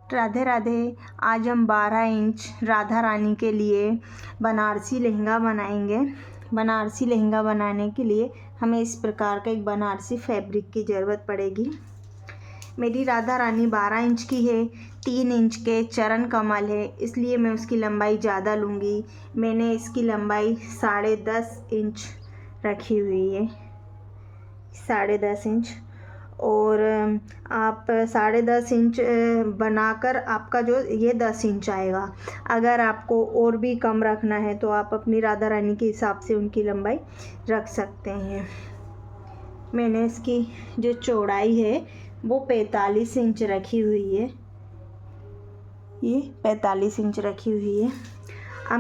राधे राधे। आज हम 12 इंच राधा रानी के लिए बनारसी लहंगा बनाएंगे। बनारसी लहंगा बनाने के लिए हमें इस प्रकार का एक बनारसी फैब्रिक की ज़रूरत पड़ेगी। मेरी राधा रानी 12 इंच की है, 3 इंच के चरण कमल है, इसलिए मैं उसकी लंबाई ज़्यादा लूँगी। मैंने इसकी लंबाई 10.5 इंच रखी हुई है, 10.5 इंच। और आप 10.5 इंच बनाकर आपका जो ये 10 इंच आएगा। अगर आपको और भी कम रखना है तो आप अपनी राधा रानी के हिसाब से उनकी लंबाई रख सकते हैं। मैंने इसकी जो चौड़ाई है वो 45 इंच रखी हुई है, ये 45 इंच रखी हुई है। अब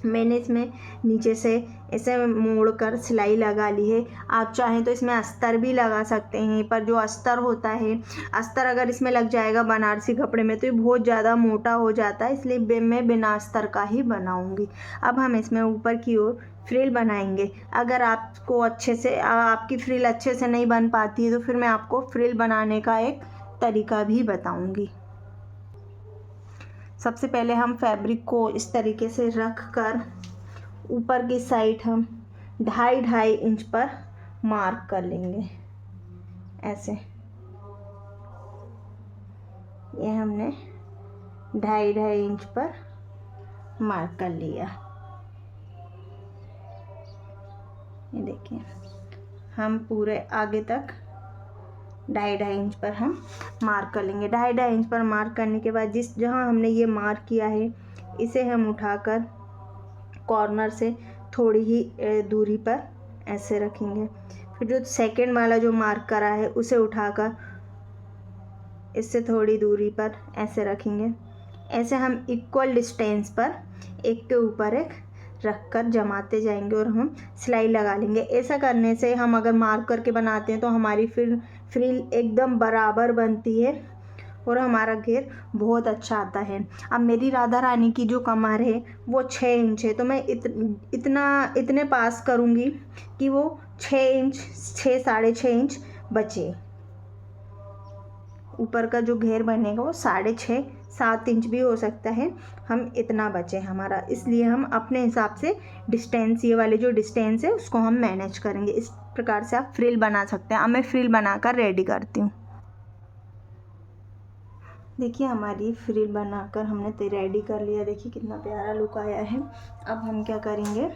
मैंने इसमें नीचे से ऐसे मोड़कर सिलाई लगा ली है। आप चाहें तो इसमें अस्तर भी लगा सकते हैं, पर जो अस्तर होता है, अस्तर अगर इसमें लग जाएगा बनारसी कपड़े में तो ये बहुत ज़्यादा मोटा हो जाता है, इसलिए मैं बिना अस्तर का ही बनाऊंगी। अब हम इसमें ऊपर की ओर फ्रिल बनाएंगे। अगर आपको अच्छे से आपकी फ्रिल अच्छे से नहीं बन पाती है तो फिर मैं आपको फ्रिल बनाने का एक तरीका भी बताऊंगी। सबसे पहले हम फैब्रिक को इस तरीके से रख कर ऊपर की साइड हम 2.5 इंच पर मार्क कर लेंगे। ऐसे ये हमने 2.5 इंच पर मार्क कर लिया। ये देखिए, हम पूरे आगे तक 2.5 इंच पर हम मार्क कर लेंगे। 2.5 इंच पर मार्क करने के बाद जहाँ हमने ये मार्क किया है, इसे हम उठाकर कॉर्नर से थोड़ी ही दूरी पर ऐसे रखेंगे। फिर जो सेकंड वाला जो मार्क करा है उसे उठाकर इससे थोड़ी दूरी पर ऐसे रखेंगे। ऐसे हम इक्वल डिस्टेंस पर एक के ऊपर एक रखकर जमाते जाएंगे और हम सिलाई लगा लेंगे। ऐसा करने से हम अगर मार्क करके बनाते हैं तो हमारी फ्रिल एकदम बराबर बनती है और हमारा घेर बहुत अच्छा आता है। अब मेरी राधा रानी की जो कमर है वो 6 इंच है, तो मैं इतने पास करूँगी कि वो 6.5 इंच बचे। ऊपर का जो घेर बनेगा वो 6.5-7 इंच भी हो सकता है, हम इतना बचे हमारा, इसलिए हम अपने हिसाब से डिस्टेंस, ये वाले जो डिस्टेंस है उसको हम मैनेज करेंगे। इस प्रकार से आप फ्रिल बना सकते हैं। अब मैं फ्रिल बनाकर रेडी करती हूँ। देखिए, हमारी फ्रिल बनाकर हमने रेडी कर लिया। देखिए कितना प्यारा लुक आया है। अब हम क्या करेंगे,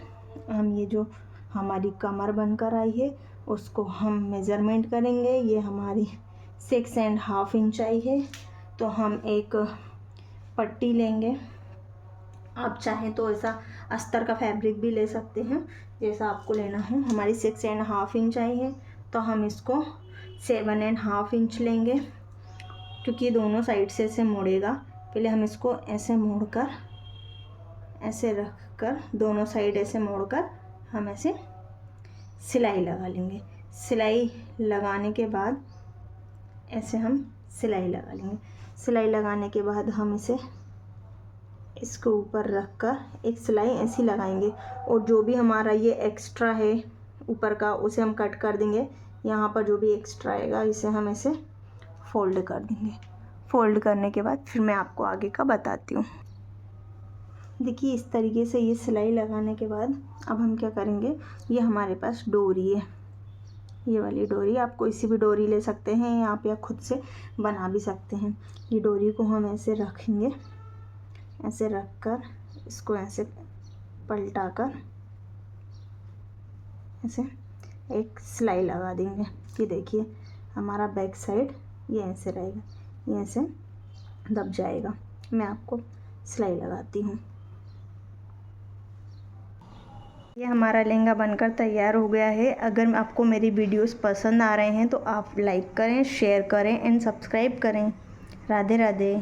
हम ये जो हमारी कमर बनकर आई है उसको हम मेज़रमेंट करेंगे। ये हमारी 6.5 इंच आई है, तो हम एक पट्टी लेंगे। आप चाहें तो ऐसा अस्तर का फैब्रिक भी ले सकते हैं, जैसा आपको लेना हो। हमारी 6.5 इंच आई है, तो हम इसको 7.5 इंच लेंगे, क्योंकि दोनों साइड से ऐसे मुड़ेगा। पहले हम इसको ऐसे मोड़कर, ऐसे रख कर, दोनों साइड ऐसे मोड़कर हम ऐसे सिलाई लगा लेंगे। सिलाई लगाने के बाद ऐसे हम सिलाई लगा लेंगे। सिलाई लगाने के बाद हम इसको ऊपर रख कर एक सिलाई ऐसी लगाएंगे, और जो भी हमारा ये एक्स्ट्रा है ऊपर का उसे हम कट कर देंगे। यहाँ पर जो भी एक्स्ट्रा आएगा इसे हम ऐसे फोल्ड कर देंगे। फोल्ड करने के बाद फिर मैं आपको आगे का बताती हूँ। देखिए, इस तरीके से ये सिलाई लगाने के बाद अब हम क्या करेंगे, ये हमारे पास डोरी है, ये वाली डोरी, आप कोई सी भी डोरी ले सकते हैं, या आप खुद से बना भी सकते हैं। ये डोरी को हम ऐसे रखेंगे, ऐसे रख कर इसको ऐसे पलटा कर ऐसे एक सिलाई लगा देंगे। ये देखिए, हमारा बैक साइड ये ऐसे रहेगा, ये ऐसे दब जाएगा। मैं आपको सिलाई लगाती हूँ। ये हमारा लहंगा बनकर तैयार हो गया है। अगर आपको मेरी वीडियोस पसंद आ रहे हैं तो आप लाइक करें, शेयर करें एंड सब्सक्राइब करें। राधे राधे।